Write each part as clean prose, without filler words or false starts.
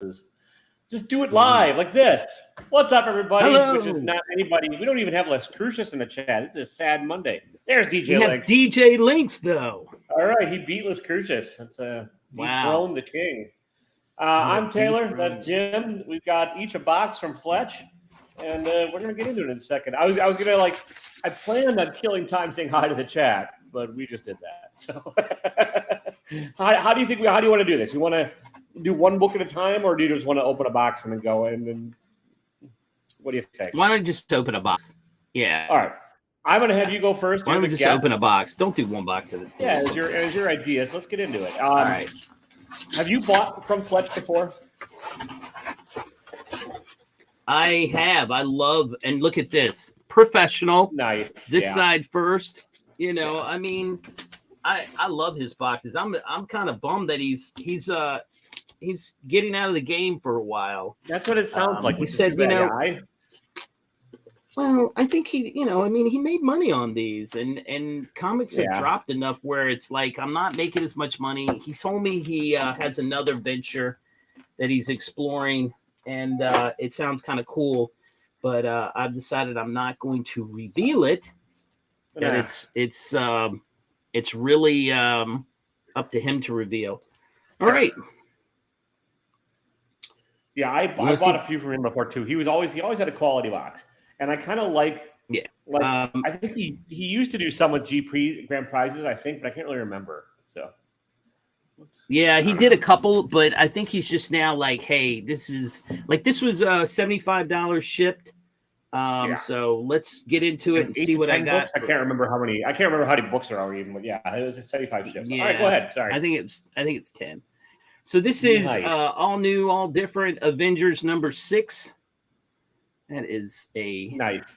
Just do it live like this. What's up, everybody? Hello. Which is not anybody. We don't even have Les Crucius in the chat. It's a sad Monday. There's DJ We have Links. DJ Links, though. All right, he beat Les Crucius. That's a dethroned the king. I'm Taylor. That's Jim. We've got each a box from Fletch, and we're gonna get into it in a second. I was gonna I planned on killing time saying hi to the chat, but we just did that. So, how do you think? How do you want to do this? You want to do one book at a time, or do you just want to open a box and then go? And then, what do you think? Why don't you just open a box? Yeah. All right. I'm going to have you go first. Why don't we just open a box? Don't do one box at a time. Yeah, as your idea. So let's get into it. All right. Have you bought from Fletch before? I have. I love, and look at this. Professional. Nice. This side first. You know, I mean, I love his boxes. I'm kind of bummed that he's getting out of the game for a while. That's what it sounds like. He said, well, I think he made money on these, and comics have dropped enough where it's like I'm not making as much money. He told me he has another venture that he's exploring, and it sounds kind of cool, but I've decided I'm not going to reveal it. That it's really up to him to reveal. All right. Yeah, I bought a few from him before too. He always had a quality box, and I kind of like. Yeah. I think he used to do some with Grand prizes, I think, but I can't really remember. So. Yeah, he did a couple, but I think he's just now like, hey, this was $75 shipped. So let's get into it and see what I got. Books? I can't remember how many. I can't remember how many books there are even. But yeah, it was a 75 ships. Yeah. All right, go ahead. Sorry. I think it's 10. So this is all new, all different Avengers number 6. That is a nice.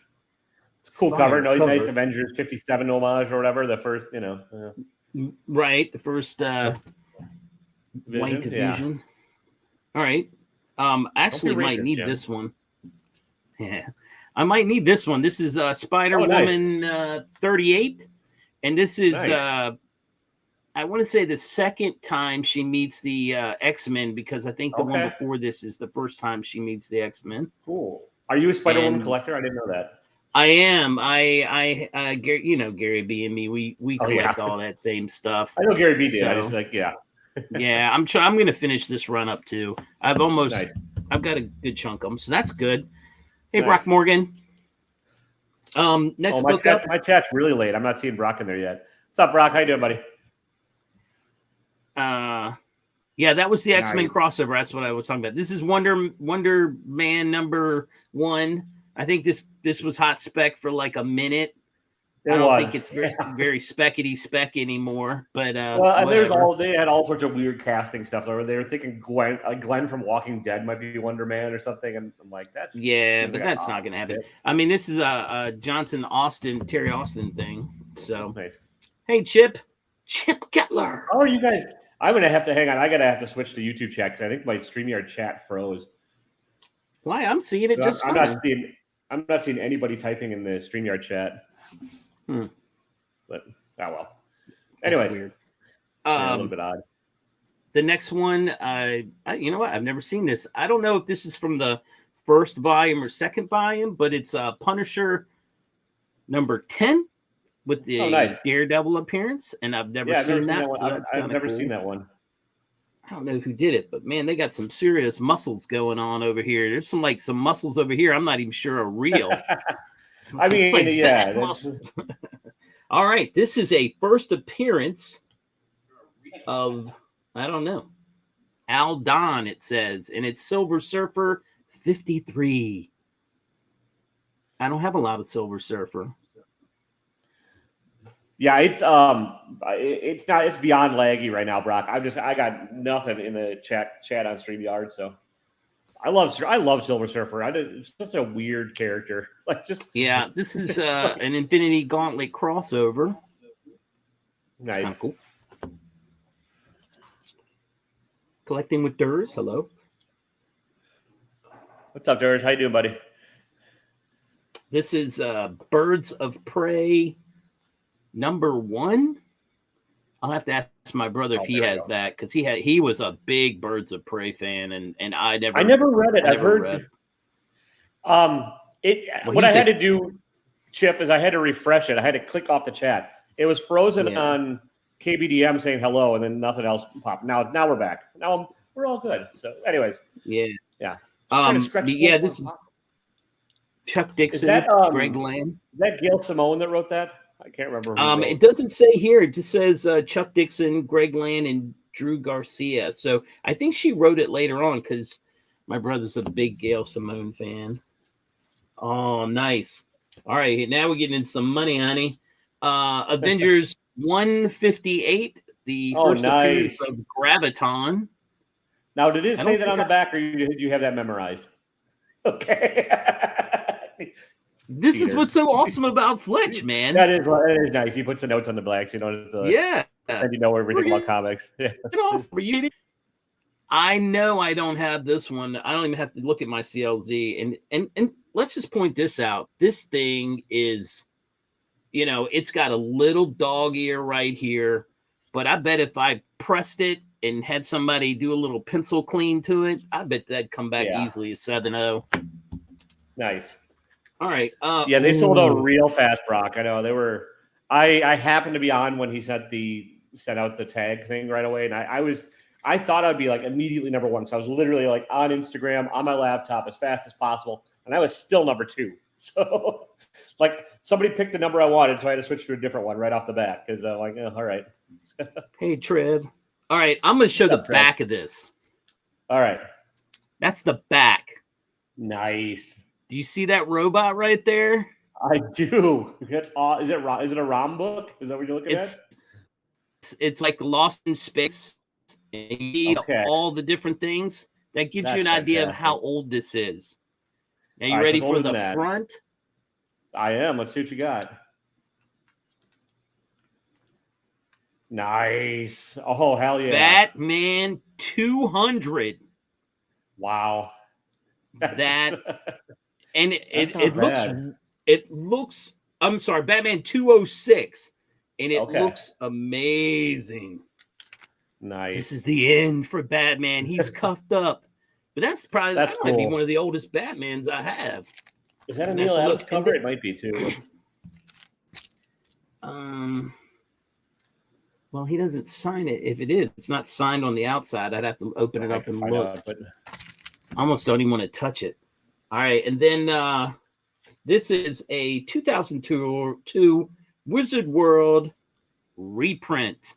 It's a cool cover. Nice Avengers 57 homage or whatever. The first, right, the first White Division. Yeah. All right. Actually, might need this one. Yeah. I might need this one. This is Spider-Woman 38. And this is, I want to say the second time she meets the X-Men, because I think the one before this is the first time she meets the X-Men. Cool. Are you a Spider-Woman collector? I didn't know that. I am. Gary B and me, we collect all that same stuff. I know Gary B did. I just yeah, I'm going to finish this run up too. I've got a good chunk of them, so that's good. Hey, Brock Morgan. Next book up. My chat's really late. I'm not seeing Brock in there yet. What's up, Brock? How you doing, buddy? Yeah, that was the X-Men crossover. That's what I was talking about. This is Wonder Man number 1. I think this was hot spec for like a minute. I don't think it's very speckety anymore. But and they had all sorts of weird casting stuff. They were thinking Glenn from Walking Dead might be Wonder Man or something, and I'm like, that's but that's not going to happen. I mean, this is a Terry Austin thing. So, hey, Chip Kettler. Oh, you guys. I'm going to have to hang on. I have to switch to YouTube chat because I think my StreamYard chat froze. Why? I'm seeing it just fine. I'm not seeing anybody typing in the StreamYard chat. But well. Anyways, weird. A little bit odd. The next one, you know what? I've never seen this. I don't know if this is from the first volume or second volume, but it's Punisher number 10. With the Daredevil appearance, and I've never seen that. I've never seen that one. I don't know who did it, but man, they got some serious muscles going on over here. There's some muscles over here. I'm not even sure are real. I mean, All right, this is a first appearance of Al Don. It says, and it's Silver Surfer 53. I don't have a lot of Silver Surfer. Yeah, it's beyond laggy right now, Brock. I got nothing in the chat on StreamYard, so I love Silver Surfer. It's just a weird character. This is an Infinity Gauntlet crossover. Nice. Kind of cool. Collecting with Durs. Hello. What's up, Durs? How you doing, buddy? This is Birds of Prey number 1. I'll have to ask my brother if he there we has go. that, because he was a big Birds of Prey fan, and I never read it. I've heard. read. Well, what I had to do, Chip, is I had to refresh it. I had to click off the chat. It was frozen on KBDM saying hello, and then nothing else popped. Now we're back. Now we're all good. So, anyways, yeah. This is Chuck Dixon, Greg Land. Is that Gail Simone that wrote that? I can't remember. It doesn't say here. It just says Chuck Dixon, Greg Land, and Drew Garcia. So I think she wrote it later on because my brother's a big Gail Simone fan. Oh, nice. All right, now we're getting into some money, honey. Avengers 158, the first appearance of Graviton. Now, did it say that on the back, or do you have that memorized? Okay. This is what's so awesome about Fletch, man. That is nice. He puts the notes on the black, so you don't have to, you know everything about comics. Yeah. I know I don't have this one. I don't even have to look at my CLZ. And let's just point this out. This thing is, it's got a little dog ear right here, but I bet if I pressed it and had somebody do a little pencil clean to it, I bet that'd come back easily as 7-0. Nice. All right. They sold out real fast, Brock. I know they were. I happened to be on when he sent out the tag thing right away, and I thought I'd be like immediately number one. So I was literally like on Instagram on my laptop as fast as possible, and I was still number 2. So like somebody picked the number I wanted, so I had to switch to a different one right off the bat because I'm like, all right. Hey, Trev. All right, I'm going to show the back of this. All right. That's the back. Nice. Do you see that robot right there? I do. Is it a ROM book? Is that what you're looking at? It's like Lost in Space. And you need all the different things. That gives you an idea of how old this is. Now, you ready for the front? I am. Let's see what you got. Nice. Oh, hell yeah. Batman 200. Wow. And it looks, I'm sorry, Batman 206. And it looks amazing. Nice. This is the end for Batman. He's cuffed up. But that might be one of the oldest Batmans I have. Is that a Neil Adams cover? It might be too. Well, he doesn't sign it. If it is, it's not signed on the outside. I'd have to open it up and look. But I almost don't even want to touch it. All right, and then this is a 2002 Wizard World reprint.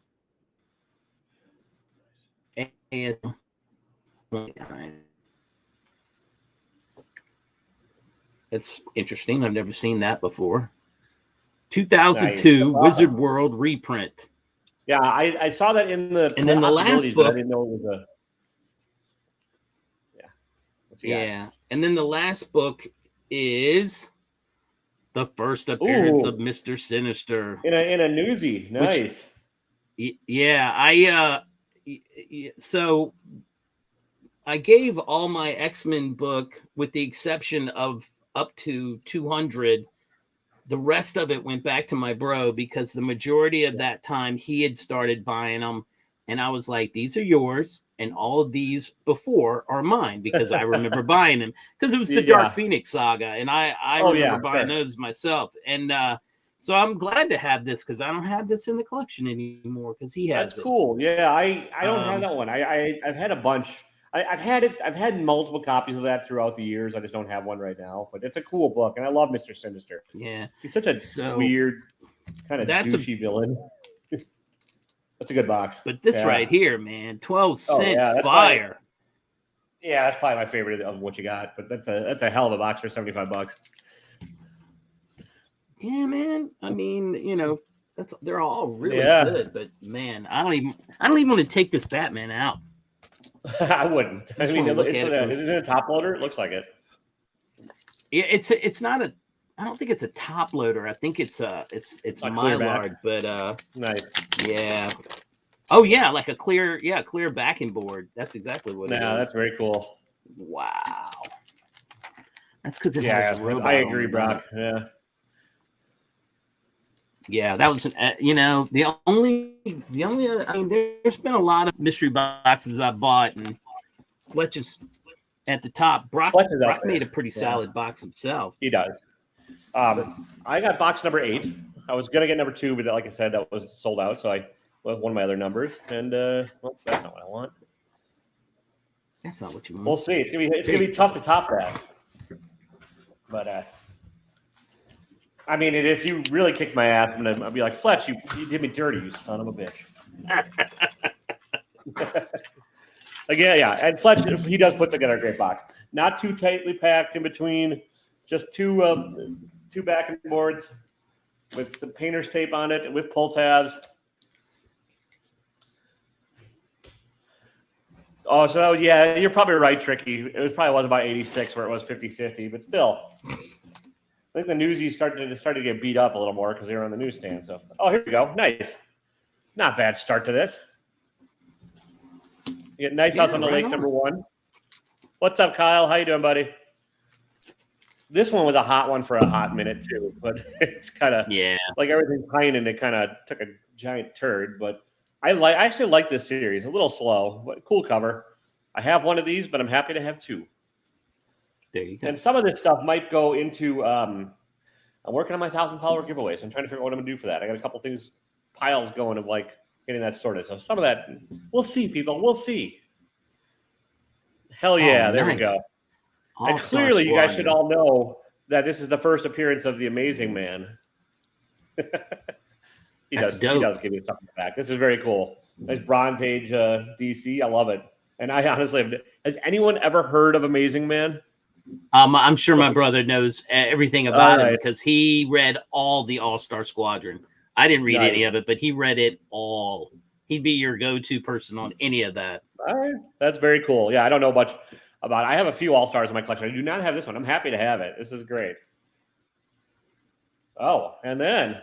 And it's interesting. I've never seen that before. 2002 Wizard World reprint. Yeah, I saw that in the and then the last book. I didn't know it was a and then the last book is the first appearance of Mr. Sinister in a newsie. Nice. So I gave all my X-Men book, with the exception of up to 200. The rest of it went back to my bro because the majority of that time he had started buying them. And I was like, these are yours. And all of these before are mine because I remember buying them because it was the Dark Phoenix saga. And I remember buying those myself. And so I'm glad to have this because I don't have this in the collection anymore because he has. That's cool. Yeah, I don't have that one. I've had a bunch. I've had multiple copies of that throughout the years. I just don't have one right now. But it's a cool book, and I love Mr. Sinister. Yeah, he's such a weird, kind of douchey villain. That's a good box. But this right here, man, 12-cent fire. That's probably my favorite of what you got. But that's a hell of a box for $75. Yeah, man. I mean, they're all really good. But man, I don't even want to take this Batman out. I wouldn't. I mean, is it a top loader? It looks like it. Yeah, it's not a. I don't think it's a top loader. I think it's Mylar, but nice. Yeah. Oh yeah, like a clear backing board. That's exactly what it is. Yeah, that's very cool. Wow. That's because it has a robot. I agree, Brock. Yeah. Yeah, that was the only. I mean, there's been a lot of mystery boxes I bought, and Fletch is at the top. Brock made a pretty solid box himself. He does. I got box number 8. I was gonna get number 2, but like I said, that was sold out. So I went with one of my other numbers, and well, that's not what I want. That's not what you want. We'll see. It's gonna be tough to top that. But I mean, if you really kick my ass, I'll be like, Fletch, you did me dirty, you son of a bitch. Like, yeah. And Fletch, he does put together a great box. Not too tightly packed in between, just two backing boards with some painter's tape on it, with pull tabs. Oh, so yeah, you're probably right, Tricky. It was about 86 where it was 50-50, but still. I think the Newsies started to get beat up a little more because they were on the newsstand. So, here we go. Nice. Not bad start to this. You get Nice House on the Lake, number 1. What's up, Kyle? How you doing, buddy? This one was a hot one for a hot minute, too. But it's kind of like everything pine, and it kind of took a giant turd. But I actually like this series. A little slow, but cool cover. I have one of these, but I'm happy to have 2. There you go. And some of this stuff might go into I'm working on my 1,000-follower giveaways. I'm trying to figure out what I'm going to do for that. I got a couple things, piles going of like getting that sorted. So some of that, we'll see, people. We'll see. Hell yeah, there we go. And clearly you guys should all know that this is the first appearance of the Amazing Man. He does give you something back. This is very cool. Nice Bronze Age DC. I love it. And I honestly, has anyone ever heard of Amazing Man? I'm sure my brother knows everything about him because he read all the All-Star Squadron. I didn't read any of it, but he read it all. He'd be your go-to person on any of that. All right. That's very cool. Yeah, I don't know much about it. I have a few All-Stars in my collection. I do not have this one. I'm happy to have it. This is great. Oh, and then.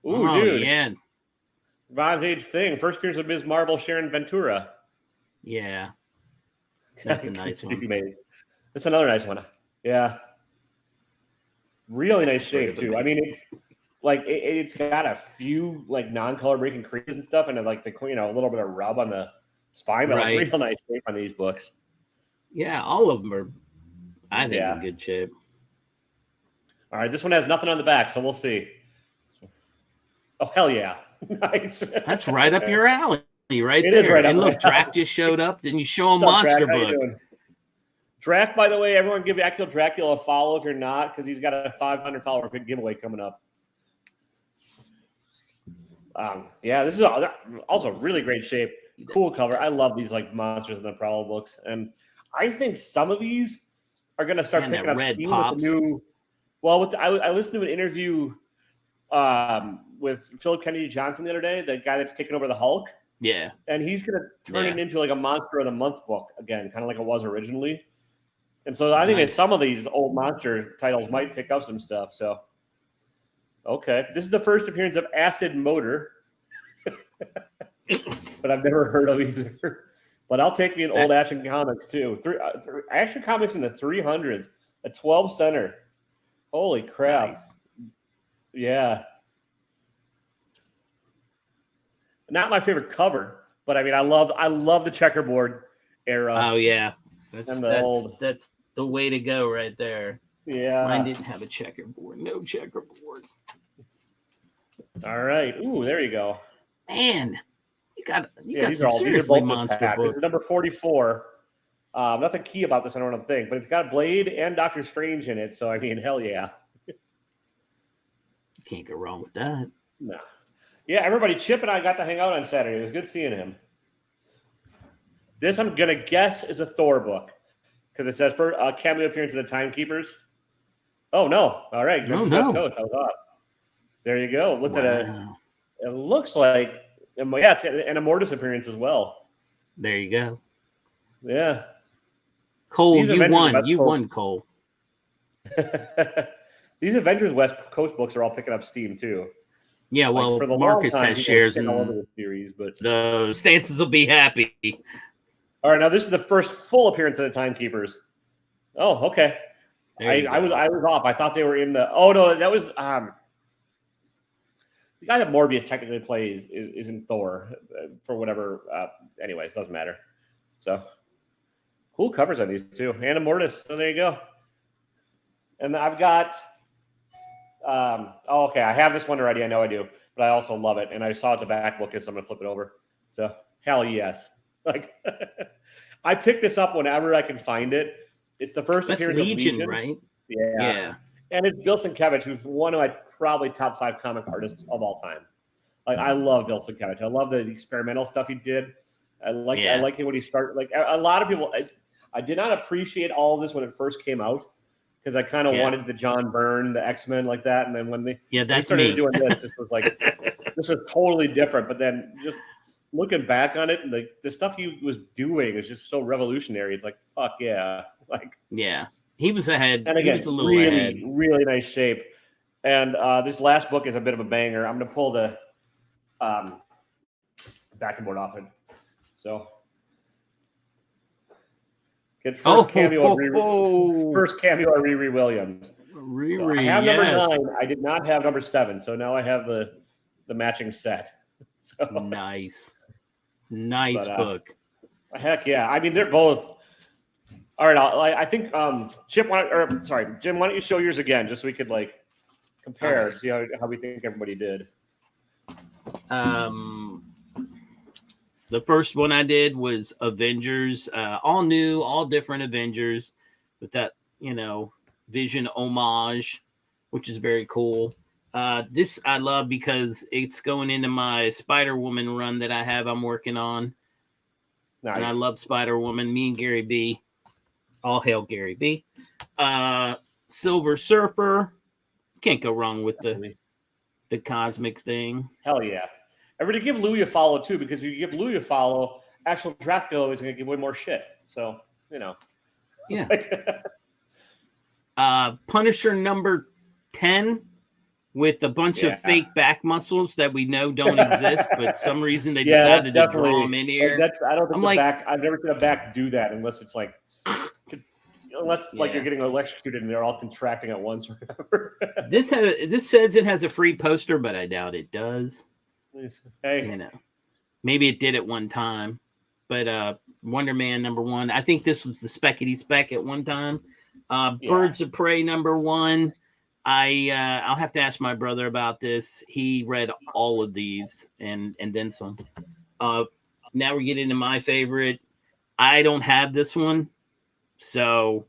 Dude. Yeah. Bronze Age thing. First appearance of Ms. Marvel, Sharon Ventura. Yeah. That's a nice one. That's another nice one. Yeah. Really nice shape, too. I mean, it's got a few like non-color breaking creases and stuff, and like a little bit of rub on the spine, but a real nice shape on these books. Yeah, all of them are, I think, in good shape. All right, this one has nothing on the back, so we'll see. Oh, hell yeah. Nice. That's right up your alley, right it there. Is right and up look, Drac just showed up. Didn't you show a monster book? Drac, by the way, everyone give Acula Dracula a follow if you're not, because he's got a 500-follower giveaway coming up. This is also really great shape. Cool cover. I love these like Monsters in the Prowl books, and I think some of these are going to start picking up steam with the new. Well, I listened to an interview with Philip Kennedy Johnson the other day, the guy that's taking over the Hulk. Yeah, and he's going to turn it into like a Monster of the Month book again, kind of like it was originally. And so I think that some of these old monster titles might pick up some stuff. So, okay, this is the first appearance of Acid Motor, but I've never heard of either. But I'll take me an old Action Comics too. Action Comics in the 300s, a 12 center. Holy crap! Nice. Yeah, not my favorite cover, but I mean, I love the checkerboard era. Oh yeah, that's the way to go right there. Yeah, mine didn't have a checkerboard. No checkerboard. All right. Ooh, there you go. Man, you got some seriously monster books. This is number 44. Nothing key about this, I don't think, but it's got Blade and Doctor Strange in it. So I mean, hell yeah. Can't go wrong with that. No. Yeah, everybody. Chip and I got to hang out on Saturday. It was good seeing him. This I'm gonna guess is a Thor book because it says for a cameo appearance of the Timekeepers. Oh no! All right, no. Coast. I was off. There you go. Looked at it. It looks like it's an Immortus appearance as well. There you go. Yeah. Cole, you won. You won, Cole. These Avengers West Coast books are all picking up steam too. Yeah, well, like for the Marcus has shares in all over the series, but the stances will be happy. All right, now this is the first full appearance of the Timekeepers. Oh, okay. I was off. I thought they were in the. Oh no, that was the guy that Morbius technically plays isn't Thor for whatever. Anyways, doesn't matter. So cool covers on these too. Anna Mortis. So there you go. And I've got. Okay. I have this one already. I know I do, but I also love it. And I saw it the back book, so I'm gonna flip it over. So hell yes. Like I pick this up whenever I can find it. It's the first appearance of Legion, right? Yeah. And it's Bill Sienkiewicz, who's one of my probably top 5 comic artists of all time. Like I love Bill Sienkiewicz. I love the experimental stuff he did. I like it when he started. Like a lot of people, I did not appreciate all of this when it first came out because I kind of wanted the John Byrne, the X-Men like that. And then when they started doing this, it was like this is totally different. But then just looking back on it, and the stuff he was doing is just so revolutionary. It's like fuck yeah, like he was ahead. And again, he was a little really, ahead. really nice shape. And this last book is a bit of a banger. I'm going to pull the backing board off it. So, get first cameo of Riri Williams. Riri, I have number 9. I did not have number 7, so now I have the matching set. So, nice book. Heck yeah! I mean, they're both. All right, I think Jim, why don't you show yours again, just so we could like compare, see how we think everybody did. The first one I did was Avengers, all new, all different Avengers, with that Vision homage, which is very cool. This I love because it's going into my Spider-Woman run that I'm working on. Nice. And I love Spider-Woman. Me and Gary B. All hail Gary B. Silver Surfer. Can't go wrong with the cosmic thing. Hell yeah. Everybody give Louis a follow too, because if you give Louis a follow, actual Draftgo is going to give way more shit. So, Yeah. Punisher number 10 with a bunch of fake back muscles that we know don't exist, but some reason they decided to draw them in here. I don't think I've never seen a back do that unless it's like like you're getting electrocuted and they're all contracting at once or whatever. This says it has a free poster, but I doubt it does. Hey, maybe it did at one time, but Wonder Man number 1. I think this was the Speckity Speck at one time. Birds of Prey number 1. I'll have to ask my brother about this. He read all of these and then some. Now we're getting into my favorite. I don't have this one. So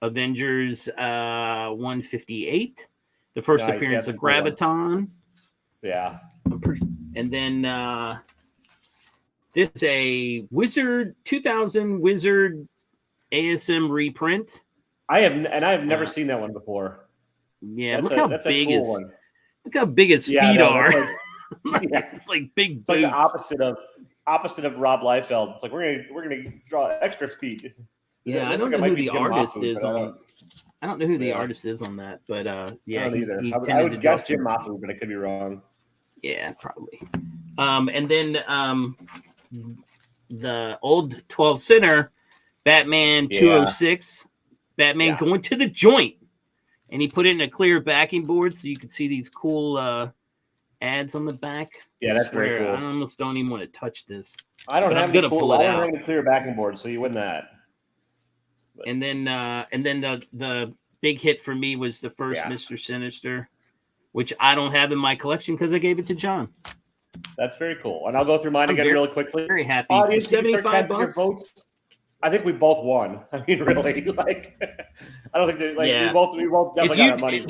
Avengers 158, the first appearance of Graviton. Yeah. And then this is a Wizard 2000 Wizard ASM reprint. I have never seen that one before. Yeah, look how big his feet are. It's like big boots. Like the opposite of Rob Liefeld. It's like we're gonna draw extra feet. I don't know who the artist is on. I don't know who the artist is on that, but I don't either. I would guess Jim Mafu, but I could be wrong. Yeah, probably. And then the old 12 center, Batman 206, Batman going to the joint, and he put it in a clear backing board so you could see these cool ads on the back. Yeah, that's very cool. I almost don't even want to touch this. I don't have any clear backing board, so you win that. But. And then the big hit for me was the first Mr. Sinister, which I don't have in my collection because I gave it to John. That's very cool. And I'll go through mine again really quickly. Very happy. Audience, $75. I think we both won. I mean, really, I don't think we both definitely got our money.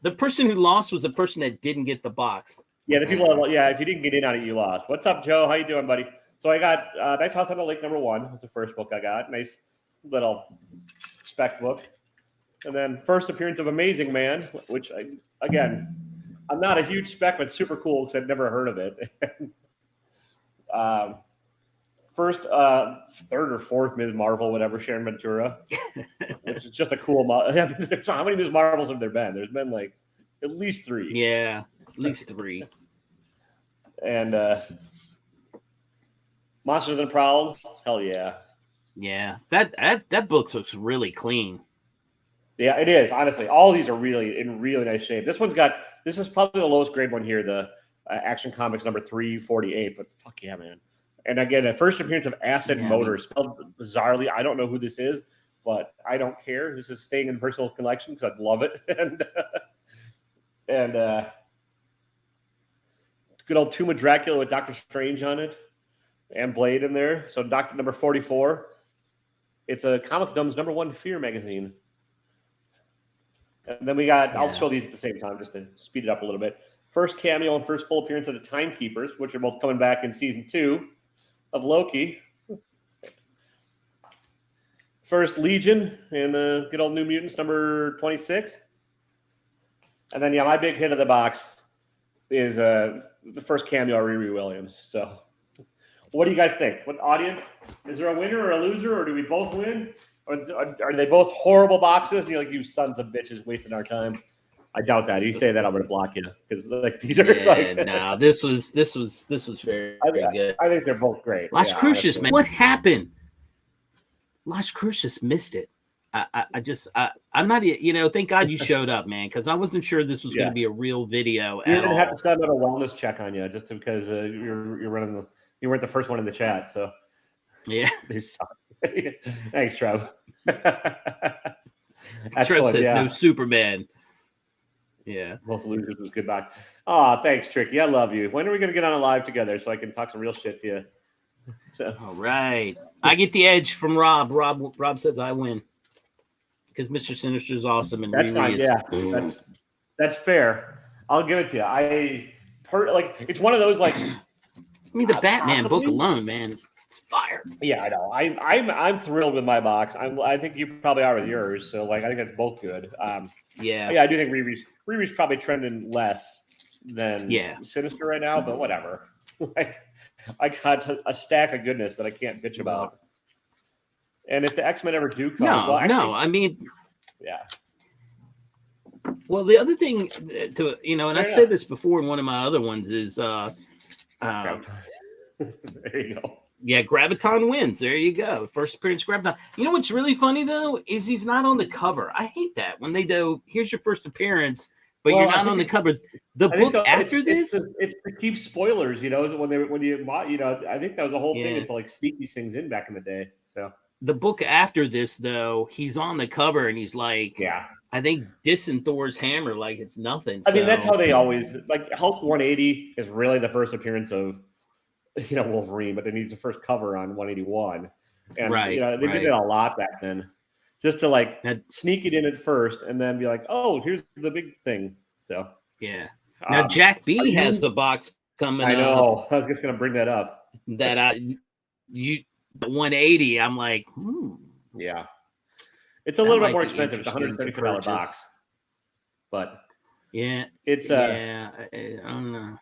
The person who lost was the person that didn't get the box. Yeah, if you didn't get in on it, you lost. What's up, Joe? How you doing, buddy? So I got Nice House on the Lake number 1. That's the first book I got. Nice little spec book. And then first appearance of Amazing Man, which I'm not a huge spec, but super cool because I'd never heard of it. First, third or fourth Ms. Marvel, whatever, Sharon Ventura, which is just a cool. How many Ms. Marvels have there been? There's been like at least 3. Yeah, at least 3. And Monsters and Prowl, hell yeah. Yeah, that book looks really clean. Yeah, it is. Honestly, all these are really in really nice shape. This one's got This is probably the lowest grade one here, the Action Comics number 348, but fuck yeah, man. And again, a first appearance of Acid Motor, spelled bizarrely. I don't know who this is, but I don't care. This is staying in personal collection because I'd love it. and good old Tomb of Dracula with Doctor Strange on it and Blade in there. So Doctor number 44. It's a Comic Dumb's #1 fear magazine. And then we got, I'll show these at the same time just to speed it up a little bit. First cameo and first full appearance of the Timekeepers, which are both coming back in season 2 of Loki. First Legion in good old New Mutants number 26. And then, my big hit of the box is the first cameo of Riri Williams. So what do you guys think? What audience? Is there a winner or a loser, or do we both win? Or are they both horrible boxes? And you're like, you sons of bitches wasting our time. I doubt that. You say that, I'm going to block you because these are this was very good. I think they're both great. Las Cruces, man. What happened? Las Cruces missed it. I'm not. Thank God you showed up, man, because I wasn't sure this was going to be a real video. You didn't have to send out a wellness check on you just because you're running you weren't the first one in the chat, so yeah. Thanks, Trev. Trev says no Superman. Yeah. Most losers was goodbye. Oh, thanks, Tricky. I love you. When are we going to get on a live together so I can talk some real shit to you? So. All right. I get the edge from Rob. Rob says I win because Mr. Sinister is awesome. And that's fine. Yeah, that's fair. I'll give it to you. It's one of those the Batman book alone, man. It's fire. Yeah, I know. I'm thrilled with my box. I think you probably are with yours. So I think that's both good. Yeah, I do think Riri's probably trending less than Sinister right now, but whatever. I got a stack of goodness that I can't bitch about. And if the X-Men ever do come, yeah. Well, the other thing and I said this before in one of my other ones is there you go. Yeah, Graviton wins. There you go. First appearance, Graviton. You know what's really funny, though, is he's not on the cover. I hate that. When they do, here's your first appearance, but you're not on the cover. The book after this? It's to keep spoilers, when I think that was the whole thing is to sneak these things in back in the day. So the book after this, though, he's on the cover and he's like, I think dissing Thor's hammer like it's nothing. I mean, that's how they always, Hulk 180 is really the first appearance of Wolverine, but it needs the first cover on 181. And they did it a lot back then. Just to sneak it in at first and then be like, oh, here's the big thing. So now Jack B has the box coming. I know. I was just gonna bring that up. That the 180. I'm like, yeah. It's a little bit more expensive. It's a $175 box. But it's I don't know.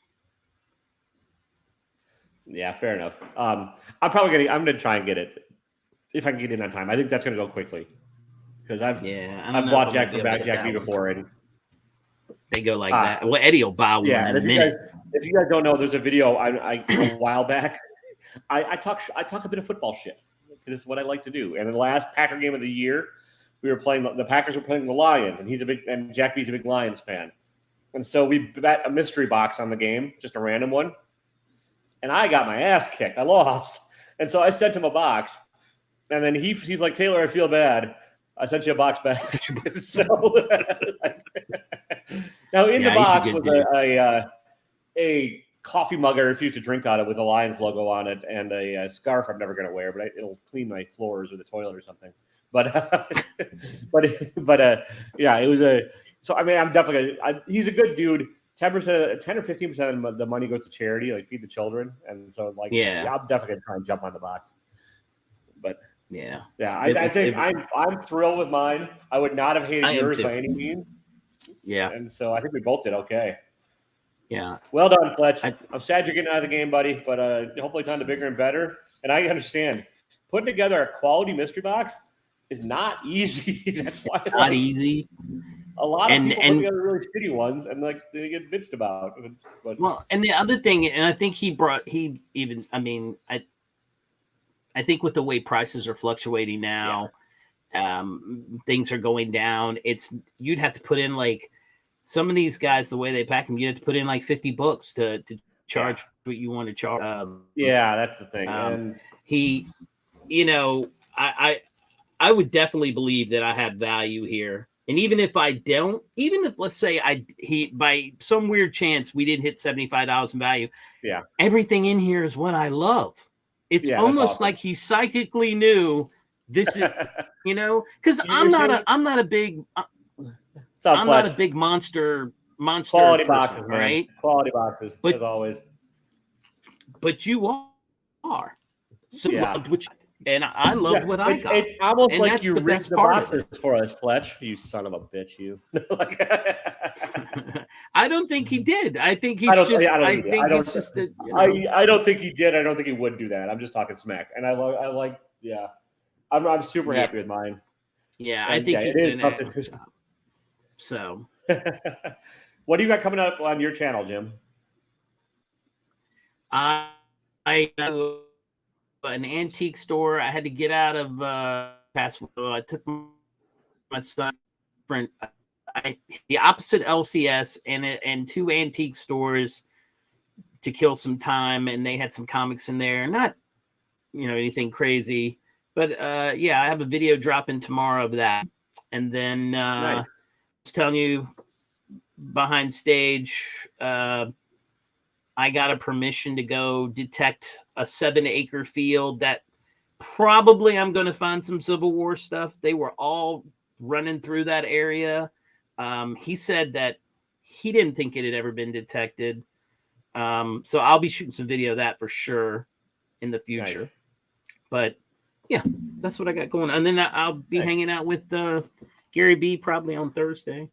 Yeah, fair enough. I'm gonna try and get it if I can get in on time. I think that's gonna go quickly because I've bought Jack from Back Jack B before, and they go like that. Well, Eddie will buy one in a minute. If you guys don't know, there's a video I a while back. I talk a bit of football shit because it's what I like to do. And in the last Packer game of the year, we were playing the Packers were playing the Lions, and Jack B's a big Lions fan, and so we bet a mystery box on the game, just a random one. And I got my ass kicked. I lost. And so I sent him a box. And then he's like, Taylor, I feel bad. I sent you a box back. So now in the box was a coffee mug I refuse to drink out of with a Lions logo on it and a scarf I'm never going to wear, but it'll clean my floors or the toilet or something. But it was so I mean, I'm definitely he's a good dude. 10% or 15% of the money goes to charity, feed the children, and so I'm definitely gonna try and jump on the box. But I think I'm thrilled with mine. I would not have hated yours by any means. Yeah, and so I think we both did okay. Yeah, well done, Fletch. I'm sad you're getting out of the game, buddy, but hopefully it's on to bigger and better. And I understand putting together a quality mystery box is not easy. That's why not easy. A lot of people put together really shitty ones and they get bitched about. But and the other thing, and I think I think with the way prices are fluctuating now, things are going down. You'd have to put in some of these guys, the way they pack them, you have to put in like 50 books to charge what you want to charge. Yeah, that's the thing. And he, you know, I would definitely believe that I have value here. And even if I don't, even if let's say by some weird chance we didn't hit $75 in value, everything in here is what I love. It's almost awesome. Like he psychically knew this is, you know, because I'm not a big monster quality person, boxes, right? Man. Quality boxes, as always. But you are. So which. And I love what I got. It's almost like you rigged the boxes for us, Fletch. You son of a bitch, you. I don't think he did. I think he's I don't think it's just that. I don't think he did. I don't think he would do that. I'm just talking smack. And I'm super happy with mine. Yeah, and I think he did an excellent job. So, what do you got coming up on your channel, Jim? I an antique store. I had to get out of I took my son the opposite LCS and 2 antique stores to kill some time, and they had some comics in there. Not anything crazy, but I have a video dropping tomorrow of that. And then nice. I was telling you behind stage, I got a permission to go detect a 7-acre field that probably I'm going to find some Civil War stuff. They were all running through that area. He said that he didn't think it had ever been detected. So I'll be shooting some video of that for sure in the future. Nice. But yeah, that's what I got going on. And then I'll be hanging out with Gary B probably on Thursday.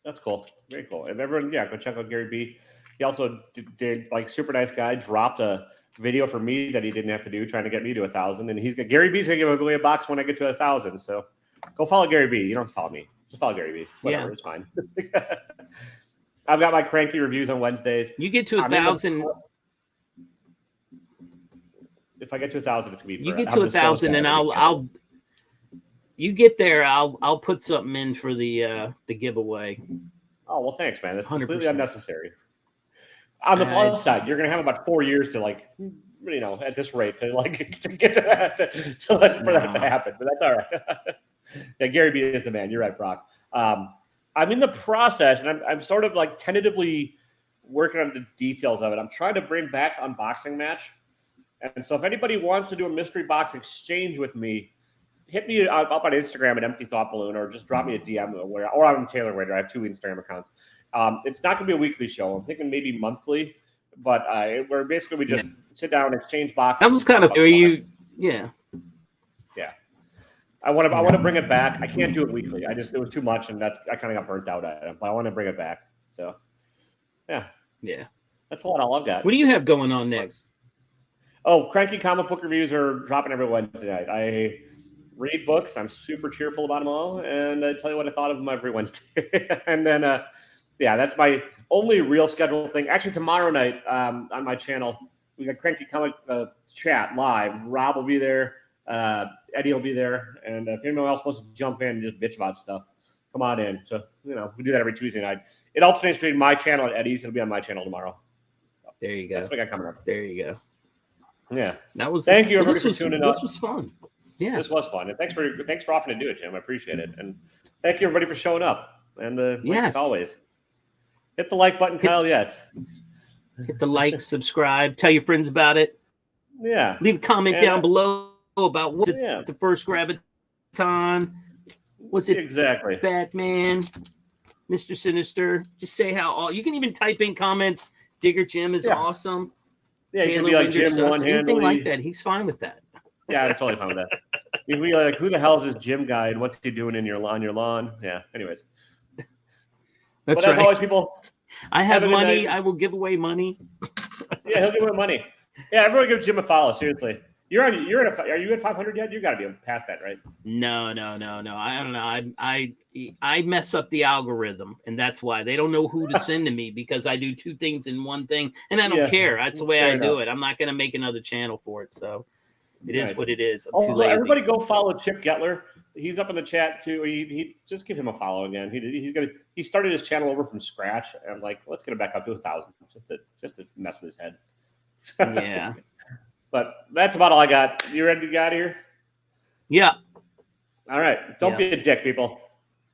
That's cool. Very cool. And everyone, go check out Gary B. He also did like super nice guy, dropped a video for me that he didn't have to do, trying to get me to 1,000. And Gary B's gonna give away a box when I get to 1,000. So go follow Gary B. You don't have to follow me. Just follow Gary B. Whatever, it's fine. I've got my cranky reviews on Wednesdays. You get to 1,000. If I get to 1,000, it's gonna be. You get to 1,000, and I'll. You get there, I'll put something in for the giveaway. Oh well, thanks, man. That's 100%. Completely unnecessary. On the plus side, you're going to have about 4 years to at this rate to get to that for that to happen. But that's all right. Yeah, Gary B is the man. You're right, Brock. I'm in the process, and I'm sort of like tentatively working on the details of it. I'm trying to bring back Unboxing Match, and so if anybody wants to do a mystery box exchange with me, hit me up on Instagram at Empty Thought Balloon, or just drop me a DM or I'm Taylor Wader. I have 2 Instagram accounts. It's not going to be a weekly show. I'm thinking maybe monthly, but where basically we just sit down and exchange boxes. That was kind of yeah. I want to bring it back. I can't do it weekly. It was too much, and I kind of got burnt out at it. But I want to bring it back. So, yeah, that's all I've got. What do you have going on next? Oh, cranky comic book reviews are dropping every Wednesday night. I read books. I'm super cheerful about them all, and I tell you what I thought of them every Wednesday. And then, that's my only real scheduled thing. Actually, tomorrow night on my channel, we got Cranky Comic Chat live. Rob will be there. Eddie will be there. And if anyone else wants to jump in and just bitch about stuff, come on in. So, we do that every Tuesday night. It alternates between my channel and Eddie's. It'll be on my channel tomorrow. So there you go. That's what I got coming up. There you go. Yeah. Thank you everybody for tuning in. This was fun. Yeah. This was fun. And thanks for offering to do it, Jim. I appreciate it. And thank you everybody for showing up. And as always, hit the like button, Kyle. Yes. Hit the like, subscribe, tell your friends about it. Yeah. Leave a comment down below about what the first Graviton. Was it exactly Batman, Mr. Sinister? Just say how you can even type in comments. Digger Jim is awesome. Yeah, you can be like Jim one-handedly. Anything like that. He's fine with that. Yeah, I'm totally fine with that. You'd be like, who the hell is this Jim guy and what's he doing on your lawn? Yeah, anyways. That's right. As always, people. I have money. I will give away money. Yeah, he'll give away money. Yeah, everyone give Jim a follow. Seriously. Are you at 500 yet? You got to be past that, right? No. I don't know. I mess up the algorithm, and that's why they don't know who to send to me because I do 2 things in one thing, and I don't care. That's the way I do it. I'm not going to make another channel for it, so it is what it is. Also, everybody go follow Chip Gettler. He's up in the chat too. He just give him a follow again. He started his channel over from scratch. And I'm like, let's get him back up to 1,000 just to mess with his head. Yeah. But that's about all I got. You ready to get out of here? Yeah. All right. Don't be a dick, people.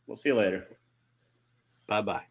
We'll see you later. Bye-bye.